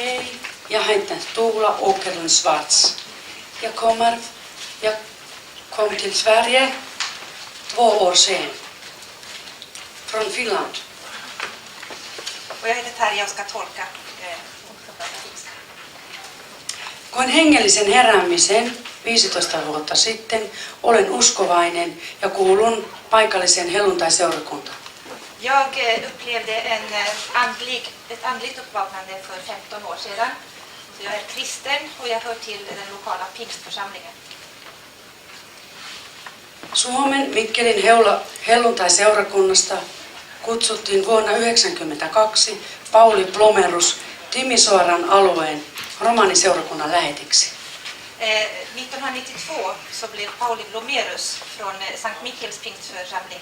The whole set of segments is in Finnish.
Hej, jag heter Tuula Åkerlund Schwarz. Jag kom till Sverige 2 år sedan. Från Finland. Och jag heter Tarja och ska tolka. Koin hengellisen heräämisen 15 vuotta sitten. Olen uskovainen ja kuulun paikalliseen helluntaiseurakuntaan. Jag upplevde ett andligt uppvaknande för 15 år sedan. Så jag är kristen och jag hör till den lokala pingstförsamlingen. Suomen Mikkelin helluntaiseurakunnasta kutsuttiin vuonna 1992 Pauli Plomerus Timisoaran alueen romaniseurakunnan lähetiksi. 1992 så blev Pauli Blomerus från Sankt Mikkels pingstförsamling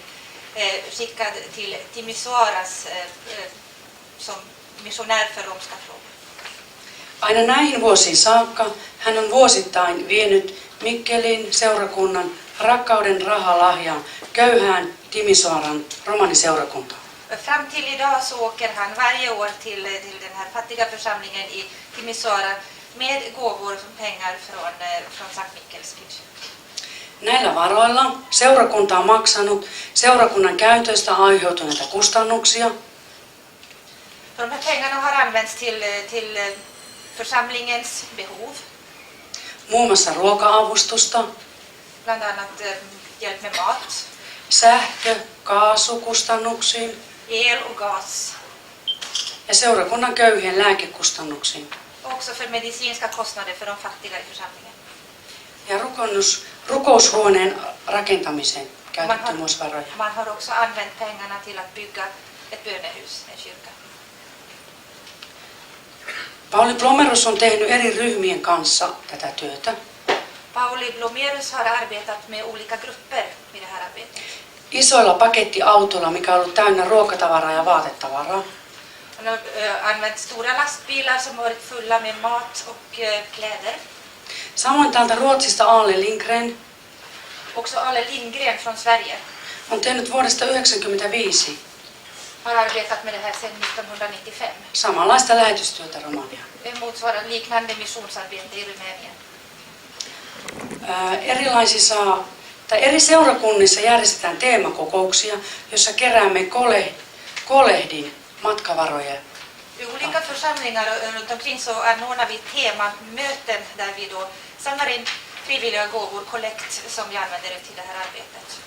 skickad till Timisoaras som missionär för romska frågor. Aina näihin vuosiin saakka hän on vuosittain vienyt Mikkelin seurakunnan rakkauden rahalahjan köyhään Timisoaran romaniseurakuntaan. Fram till idag så åker han varje år till den här fattiga församlingen i Timisoara med gåvor som pengar från Sankt Mikkels pingskyrka. Näillä varoilla seurakunta on maksanut seurakunnan käytöstä aiheutuneita kustannuksia. De här pengarna har använts till församlingens behov. Muun muassa ruoka-avustusta, Bland annat hjälp med mat, sähkö- kaasukustannuksiin el och gas. ja seurakunnan köyhien lääkekustannuksiin. Och också för medicinska kostnader för de fattiga i församlingen. Ja rukoushuoneen rakentamiseen käytetty myös varoja. Man har också använt pengarna till att bygga ett bönehus, en kyrka. Pauli Plomerus on tehnyt eri ryhmien kanssa tätä työtä. Pauli Blomerus har arbetat med olika grupper i det här arbetet. Isoilla pakettiautoilla, mikä on ollut täynnä ruokatavaraa ja vaatetavaraa. Han har använt stora lastbilar som varit fulla med mat och kläder. Samoin täältä Ruotsista Ale Lindgren Också Ale Lindgren från Sverige on tehnyt vuodesta 1995 har arbetat med det här sedan 1995. samanlaista lähetystyötä Romaniaan. Det motsvarar liknande missionsarbete i Rumänien. Eri seurakunnissa järjestetään teemakokouksia, jossa keräämme kolehdin matkavaroja. I olika församlingar runt omkring så anordnar vi temamöten där vi då samlar in frivilliga gåvor, kollekt som vi använder till det här arbetet.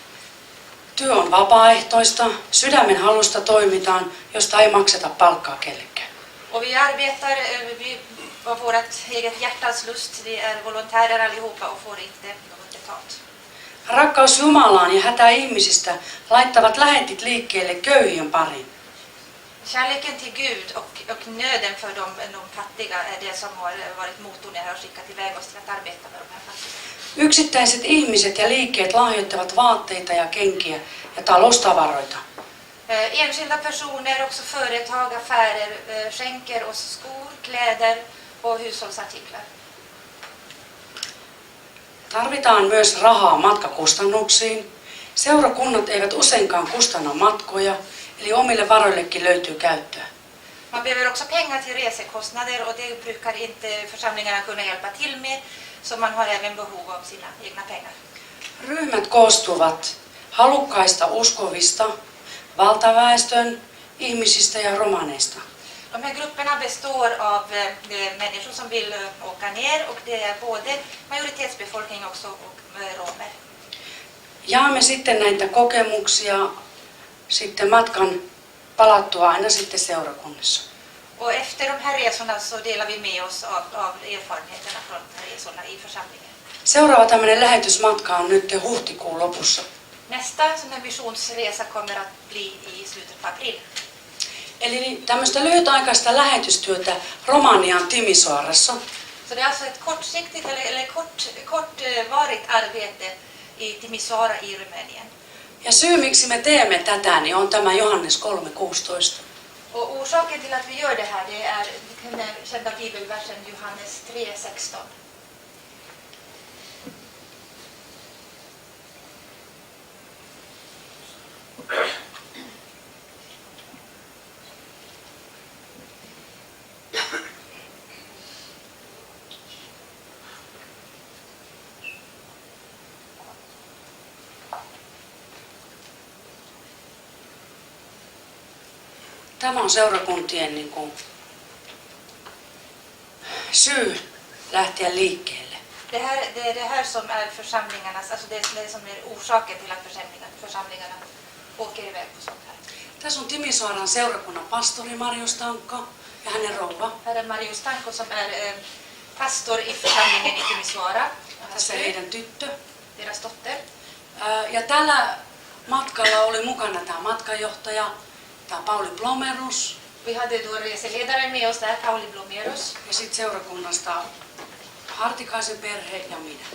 Työ on vapaaehtoista, sydämen halusta toimitaan, josta ei makseta palkkaa kellekään. Och vi arbetar av vårt eget hjärtas lust. Vi är volontärer allihopa och får inte något betalt. Rakkaus Jumalaan ja hätä ihmisistä laittavat lähetit liikkeelle köyhien pariin. Kärleken till Gud och nöden för de fattiga är det som har varit motorn jag har skickat iväg oss till att arbeta med de här fattiga. Yksittäiset ihmiset ja liikkeet lahjoittavat vaatteita ja kenkiä ja taloustavaroita. Enskilda personer, också företag, affärer skänker oss skor, kläder och hushållsartiklar. Tarvitaan myös rahaa matkakustannuksiin. Seurakunnat eivät useinkaan kustanna matkoja, eli omille varoillekin löytyy käyttöä. Man behöver också pengar till resekostnader och det brukar inte församlingarna kunna hjälpa till med, så man har även behov av sina egna pengar. Ryhmät koostuvat halukkaista uskovista, valtaväestön, ihmisistä ja romaneista. De här grupperna består av människor som vill åka ner och det är både majoritetsbefolkning också och romer. Jaamme sitten näitä kokemuksia sitten matkan palattua aina sitten seurakunnissa. Och efter de här resorna så delar vi med oss av erfarenheterna från resorna i församlingen. Seuraava tämmöinen lähetysmatka on nyt huhtikuun lopussa. Nästa sån här missionsresa kommer att bli i slutet på april. Eli tämmöistä lyhytaikaista lähetystyötä Romanian Timisoarassa. Så det är alltså ett kortsiktigt eller kortvarigt arbete i Timisoara i Rumänien. Ja syy miksi me teemme tätä niin on tämä Johannes 3:16. Och orsaken till att vi gör det här, det är den kända bibelversen Johannes 3:16. Tämä on seurakuntien niin kuin, syy lähteä liikkeelle. Det är det här som är församlingarnas, alltså det är det som är orsaken till att församlingarna åker iväg på sånt här. Tässä on Timisoaran seurakunnan pastori Marius Tankko ja hänen rouva. Här är Marius Tankko som är pastor i församlingen i Timisoara. Tässä heidän tyttö. Deras dotter. Ja tällä matkalla oli mukana tämä matkanjohtaja, tämä Pauli Blomerus. Vi hade då reseledaren med oss där, Pauli Blomerus. Ja sitten seurakunnasta Hartikaisen perhe ja minä.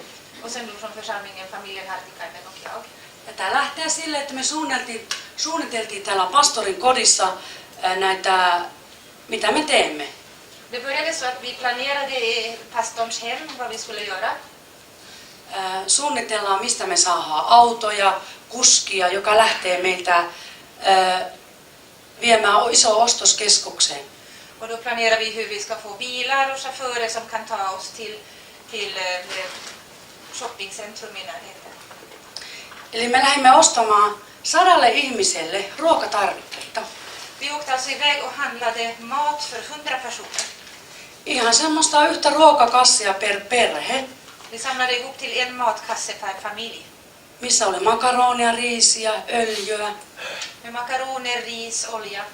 Och sen då från församlingen familjen Hartikainen och jag. Ja tämä lähtee sille, että me suunniteltiin täällä pastorin kodissa näitä, mitä me teemme. Det började så att vi planerade i pastorns hem vad vi skulle göra. Suunnitellaan, mistä me saadaan autoja, kuskia, joka lähtee meiltä viemään iso ostoskeskukseen. Och då planerar vi hur vi ska få bilar och chaufförer som kan ta oss till shoppingcentrum i närheten. Eli me lähdimme ostamaan 100 ihmiselle ruokatarvikkeita. Vi åkte alltså iväg och handlade mat för 100 personer. Ihan semmoista yhtä ruokakassia per perhe, Vi samlade ihop till en matkasse per familj. missä oli makaronia, riisiä, öljyä, Med makaroner, ris, olja,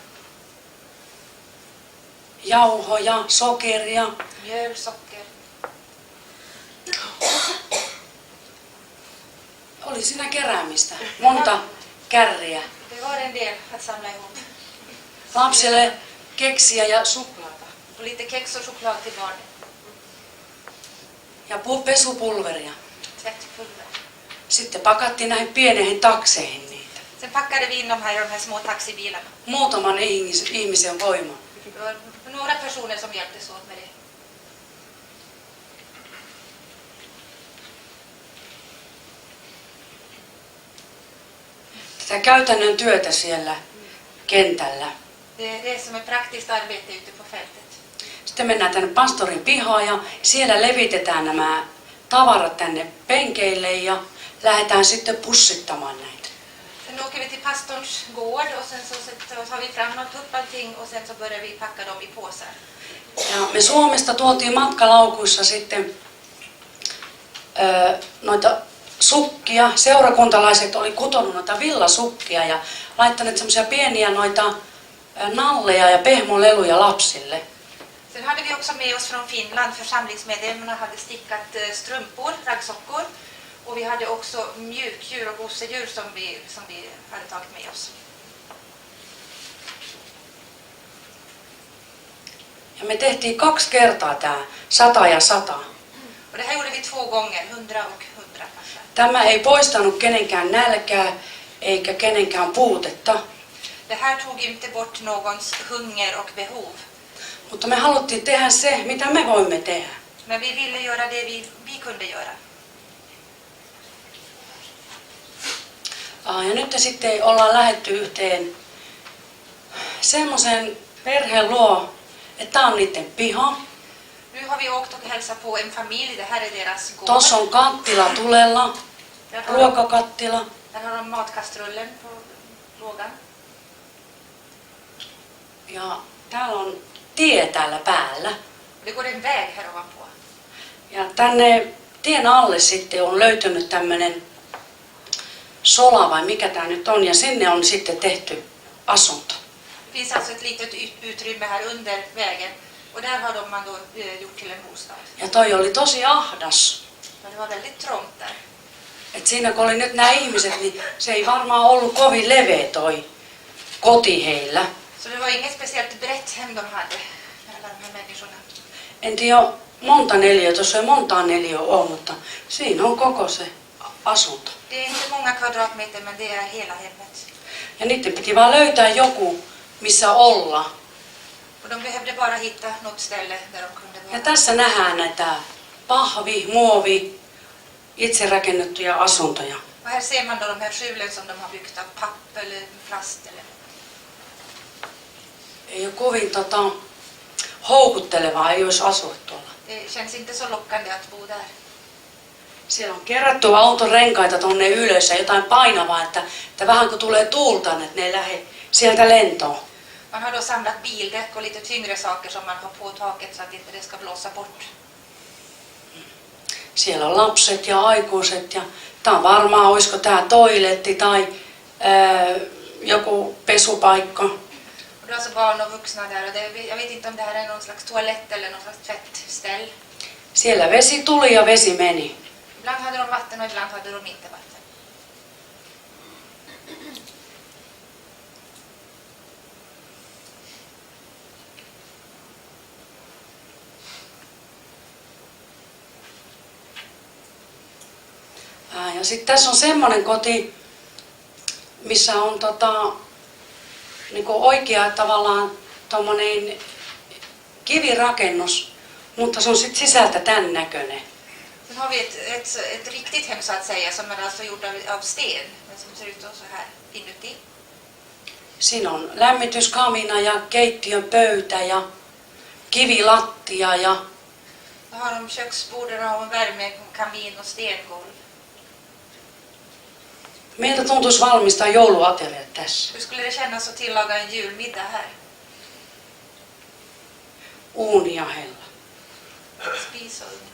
jauhoja, sokeria. mjöl, socker. Oli siinä keräämistä, monta kärriä. Det var en del att samla ihop. Lapsille keksiä ja suklaata. Och lite kex och choklad till barnen. Ja pesupulveria. Tvättpulver. Sitten pakattiin näihin pieniin takseihin niitä. Sen packade vi in de här små taxibilarna. Muutaman ihmisen voima. Det var några personer som hjälptes åt med det. Tätä käytännön työtä siellä kentällä. Det är det som är praktiskt arbete ute på fältet. Sitten mennään tänne pastorin pihaan ja siellä levitetään nämä tavarat tänne penkeille ja lähdetään sitten pussittamaan näitä. Sen åker vi till pastorns gård och sen så tar vi fram och tar upp allting och sen så börjar vi packa dem i påsar. Ja me Suomesta tuotiin matkalaukuissa sitten noita sukkia. Seurakuntalaiset oli kutonut noita villasukkia ja laittaneet semmoisia pieniä noita nalleja ja pehmoleluja lapsille. Sen hade vi också med oss från Finland, församlingsmedlemmarna hade stickat strumpor, raggsockor. Och vi hade också mjukdjur och gosedjur som vi hade tagit med oss. Ja me tehtiin 2 kertaa tämä 100 ja 100. Och det här gjorde vi 2 gånger, 100 och 100 kanske. Tämä ei poistanut kenenkään nälkää eikä kenenkään puutetta, Det här tog inte bort någons hunger och behov. mutta me haluttiin tehdä se, mitä me voimme tehdä. Men vi ville göra det vi kunde göra. Ja nyt sitten ollaan lähdetty yhteen semmoisen perheen luo, että tämä on niiden piha. Nu har vi åkt och hälsat på en familj, det här är deras gård. Tuossa on kattila tulella, ruokakattila. Där har de matkastrullen på lådan. Ja täällä on tie täällä päällä. Det går en väg här ovanpå. Ja tänne tien alle sitten on löytynyt tämmöinen sola vai mikä tää nyt on. Ja sinne on sitten tehty asunto. Det finns alltså ett litet utrymme här under vägen. Och där har man då gjort till en bostad. Ja toi oli tosi ahdas. Men det var väldigt trångt där. Et siinä kun oli nyt nämä ihmiset, niin se ei varmaan ollut kovin leveä toi koti heillä. Så det var inget speciellt brett hem de hade, alla de här människorna. En tiedä monta neliötä, tuossa ei montaa neliöä ole, mutta siinä on koko se asunto. Det är inte många kvadratmeter, men det är hela hemmet. Ja niiden piti vaan löytää joku, missä olla. Och de behövde bara hitta något ställe där de kunde Ja vara. tässä nähdään näitä pahvi, muovi, itse rakennettuja asuntoja. Och här ser man då de här skjulen som de har byggt av papp eller plast. Eller. Ei ole kovin houkuttelevaa, ei olisi asua tuolla. Det känns inte så lockande att bo där. Siellä on kerätty auton renkaita tonne ylös ja jotain painavaa, että vähän kun tulee tuulta, että ne ei lähde sieltä lentoon. Man har då samlat bildäck och lite tyngre saker som man har på taket så att inte det ska blåsa bort. Siellä on lapset ja aikuiset ja tää on varmaan, olisiko tää toiletti tai joku pesupaikka. Och det är alltså barn och vuxna där och jag vet inte om det här är någon slags toalett eller någon slags tvättställ. Siellä vesi tuli ja vesi meni. Ibland hade de vatten och ibland hade de inte vatten. Ja sitten tässä on semmoinen koti, missä on niinku oikea tavallaan tommonen kivirakennus, mutta se on sitten sisältä tän näköinen. Sen har vi ett riktigt hem så att säga som är alltså gjort av sten men som ser ut så här inuti. Siinä on lämmityskamina ja keittiön pöytä ja kivilattia ja Då har de köksborden och värmekamin och stengolv. meiltä tuntuisi valmistaa jouluateriat tässä. Hur skulle det kännas att tillaga en julmiddag här? Uuniahella. Spisugn.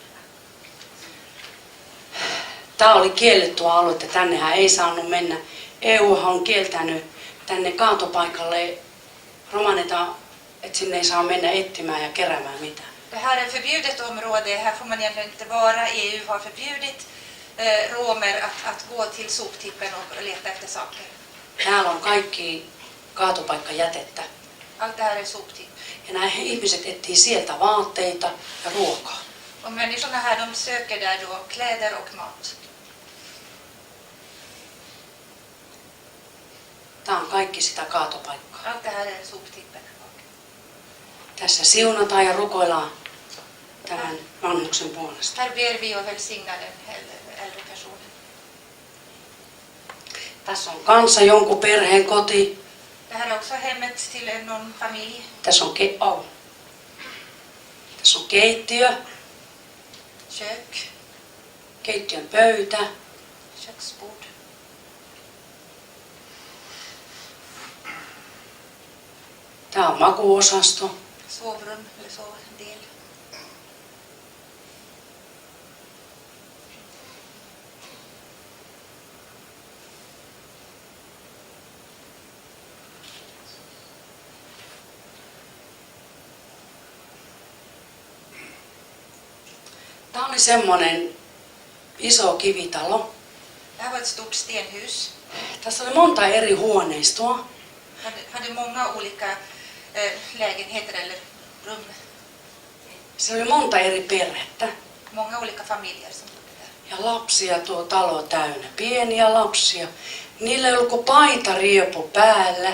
Tämä oli kiellettyä aluetta, tännehän ei saanut mennä. EU on kieltänyt tänne kaatopaikalle romanita, että sinne ei saa mennä etsimään ja keräämään mitään. Det här är förbjudet område, här får man egentligen inte vara. EU har förbjudit romer att gå till soptippen och leta efter saker. Täällä on kaikki kaatopaikkajätettä. Allt det här är soptipp. Ja nämä ihmiset etsii sieltä vaatteita ja ruokaa. Och människorna här de söker där då kläder och mat. Tämä on kaikki sitä kaatopaikkaa. Allt det här är soptippen. Tässä siunataan ja rukoillaan tämän vanhuksen puolesta. Här ber vi och välsignar den äldre personen. Tässä on kanssa jonkun perheen koti. Det här är också hemmet till någon familj. Tässä on, tässä on keittiö, Kök, keittiön pöytä. köksbord. Tämä on makuosasto. Sovrum eller sovdel. Tämä oli semmoinen iso kivitalo. Det här var ett stort stenhus. Tässä oli monta eri huoneistoa. Hade många olika lägenheter eller rum. Se oli monta eri perhettä. Många olika familjer som bodde där. Ja lapsia tuo talo täynnä. Pieniä lapsia. Niillä ei ollut kuin paitariepu päällä.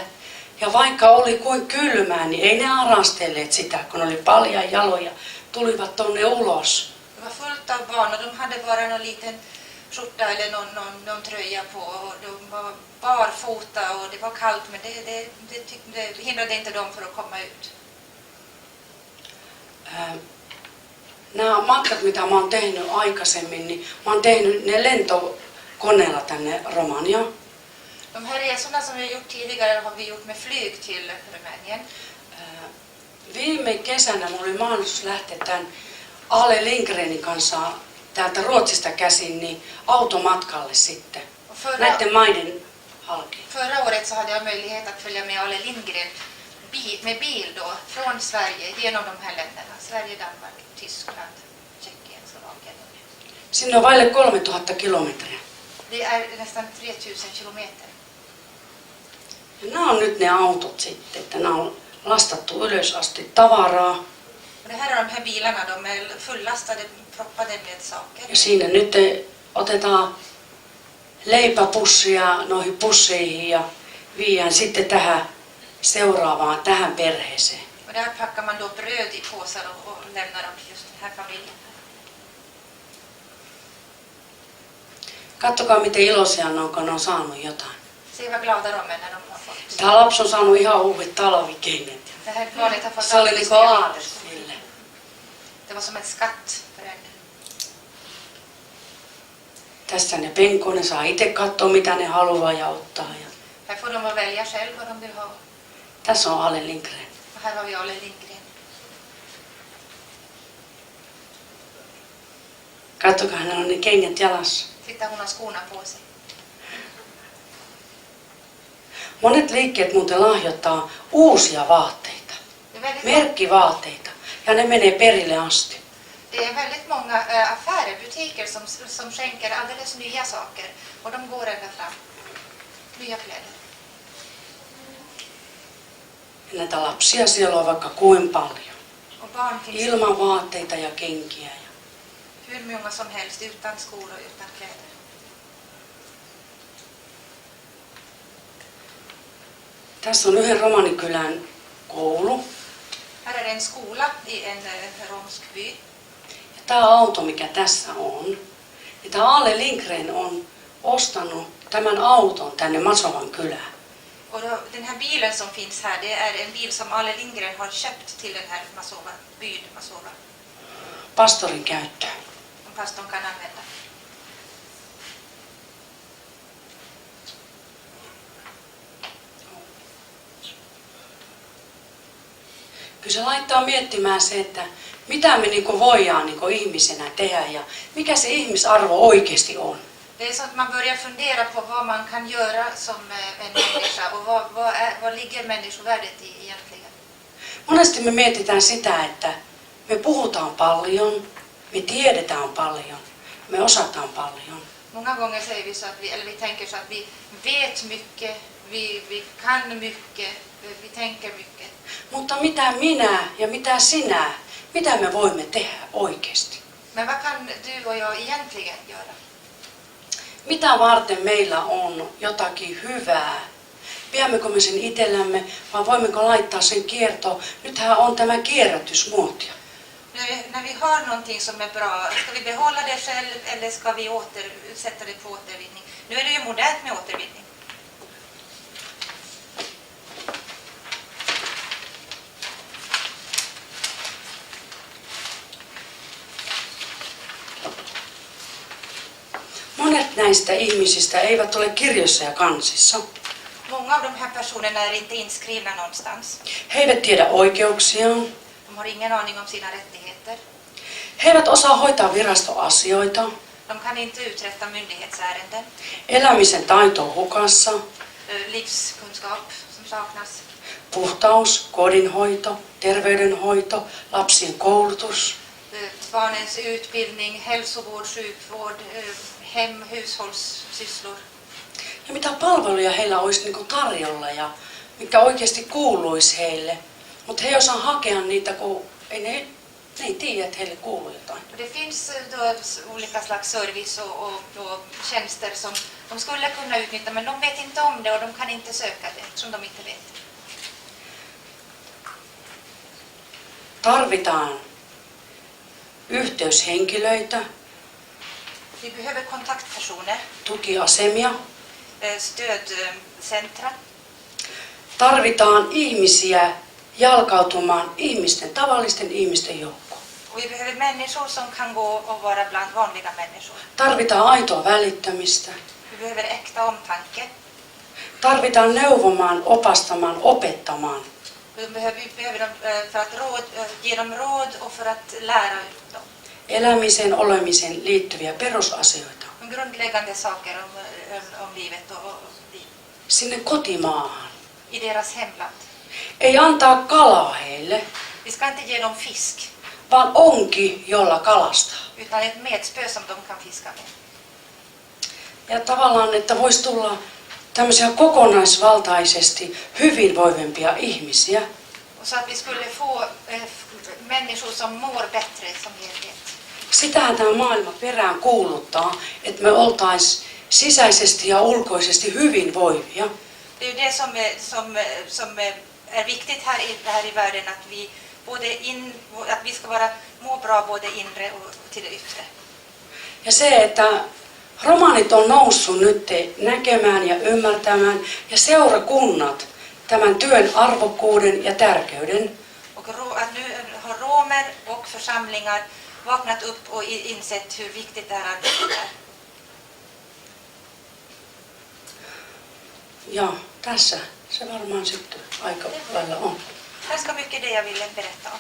Ja vaikka oli kuin kylmää, niin ei ne arastelleet sitä, kun oli paljon jaloja. Tulivat tonne ulos. Det var fullt av barn och de hade bara någon liten skjorta eller någon tröja på. Och de var barfota och det var kallt men det hindrade inte dem för att komma ut. Nämä matkat, mitä mä oon tehnyt aikaisemmin, niin mä oon tehnyt ne lentokoneella tänne Romaniaan. De här resorna som vi har gjort tidigare har vi gjort med flyg till Rumänien. Viime kesänä mulla oli mahdollisuus lähteä tämän Ale Lindgrenin kanssa täältä Ruotsista käsin niin automatkalle sitten. Näiden maiden halki. Förra året så hade jag möjlighet att följa med Ale Lindgren med bil då från Sverige genom de här länderna. Sverige, Danmark, Tyskland, Tjeckien, Slovakien. Sinne on vaille 3000 kilometriä. Det är nästan 3000 kilometer. Ja nämä on nyt ne autot sitten, että nämä on lastattu ylös asti tavaraa. Och det här är de här bilarna, de är fullastade, proppade med saker. Ja siinä nyt otetaan leipäpussia noihin pusseihin ja viedään sitten tähän seuraavaan, tähän perheeseen. Och där packar man då bröd i påsar och lämnar dem till just den här familjen. Katsokaa miten iloisia ne on, kun ne on saanut jotain. Se vad glada de är när de har fått. Tämä lapsi on saanut ihan uudet talvikengät. Det här barnet har fått Se oli niinku aate sille. Det var som ett skatt för henne. Tässä ne penkoo, ne saa itse katsoa mitä ne haluaa ja ottaa. Här får de välja själv vad de vill ha. Tässä on Ale Lindgren. Och här har vi Ole Lindgren. Katsokaa, hänellä on ne kengät jalassa. Titta, hon har skorna på sig. Monet liikkeet muuten lahjoittaa uusia vaatteita, Det är väldigt, merkkivaatteita, ja ne menee perille asti. det är väldigt många affärer, butiker som skänker alldeles nya saker. Och de går ända fram. Nya kläder. Ja näitä lapsia siellä on vaikka kuin paljon. Och barn finns Ilman vaatteita ja kenkiä. hur många som helst utan skor och utan kläder. Tässä on yhden romanikylän koulu. Här är en skola i en romsk by. Ja tämä auto, mikä tässä on, niin tämä Ale Lindgren on ostanut tämän auton tänne Masovan kylään. Och då, den här bilen som finns här, det är en bil som Ale Lindgren har köpt till den här Masova, byn Masova. Pastorin käyttöön. Som pastorn kan använda. Kyllä se laittaa miettimään se, että mitä me voidaan ihmisenä tehdä ja mikä se ihmisarvo oikeasti on. Det är så att man börjar fundera på vad man kan göra som en människa och vad ligger människovärdet i egentligen. Monesti me mietitään sitä, että me puhutaan paljon, me tiedetään paljon, me osataan paljon. Många gånger säger vi så att vi tänker så att vi vet mycket, vi kan mycket, vi tänker mycket. Mutta mitä minä ja mitä sinä, mitä me voimme tehdä oikeasti? Men vad kan du och jag egentligen göra? Mitä varten meillä on jotakin hyvää? Pidämmekö me sen itsellämme vai voimmeko laittaa sen kiertoon? Nythän on tämä kierrätysmuotia. När vi har någonting som är bra, ska vi behålla det själv eller ska vi sätta det på återvinning? Nu är det ju modernt med återvinning. Monet näistä ihmisistä eivät ole kirjoissa ja kansissa. Många av de här personerna är inte inskrivna någonstans. He eivät tiedä oikeuksiaan. De har ingen aning om sina rättigheter. He eivät osaa hoitaa virastoasioita. De kan inte uträtta myndighetsärenden. Elämisen taito on hukassa. Livskunskap som saknas. Puhtaus, kodinhoito, terveydenhoito, lapsien koulutus. Barnens utbildning, hälsovård, sjukvård, hem, hushållssysslor. Ja mitä palveluja heillä olisi tarjolla ja mikä oikeasti kuuluisi heille. Mutta he ei osaa hakea niitä, kun ne ei tiedä, että heille kuuluu jotain. Det finns då olika slags service och tjänster som de skulle kunna utnyttja, men de vet inte om det och de kan inte söka det som de inte vet. Tarvitaan yhteyshenkilöitä, Vi behöver kontaktpersoner, tukiasemia. stödcentra. Tarvitaan ihmisiä jalkautumaan tavallisten ihmisten joukkoon. Och vi behöver människor som kan gå och vara bland vanliga människor. Tarvitaan aitoa välittämistä. Vi behöver äkta omtanke. Tarvitaan neuvomaan, opastamaan, opettamaan. Vi behöver dem för att ge dem råd och för att lära ut dem. Elämiseen, olemiseen liittyviä perusasioita. Grundläggande saker om livet och liv. Sinne kotimaahan. I deras hemland. Ei antaa kalaa heille, Vi ska inte ge dem fisk, vaan onki, jolla kalastaa. utan ett metspö som de kan fiska med. Ja tavallaan, että voisi tulla tämmöisiä kokonaisvaltaisesti hyvinvoivempia ihmisiä. Och så att vi skulle få människor som mår bättre som helhet. Sitähän tämä maailma perään kuuluttaa, että me oltaisiin sisäisesti ja ulkoisesti hyvinvoivia. Det är ju det som är viktigt här i världen, att vi ska må bra både inre och till det yttre. Ja se, että romanit on noussut nyt näkemään ja ymmärtämään ja seurakunnat tämän työn arvokkuuden ja tärkeyden. Och att nu har romer och församlingar vaknat upp och insett hur viktigt det här arbetet är. Ja tässä Se varmaan sitten aika lailla on. Ganska mycket det jag ville berätta om.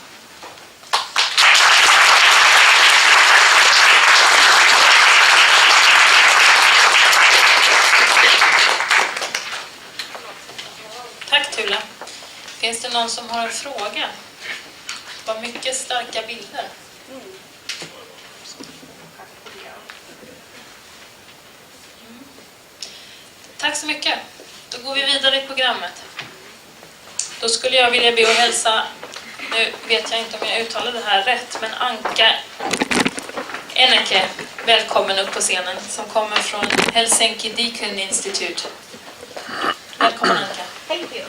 Tack Tulla. Finns det någon som har en fråga? Det var mycket starka bilder. Tack så mycket. Då går vi vidare i programmet. Då skulle jag vilja be att hälsa, nu vet jag inte om jag uttalar det här rätt, men Anka Enneke, välkommen upp på scenen, som kommer från Helsinki Deacon Institute. Välkommen Anka. Thank you.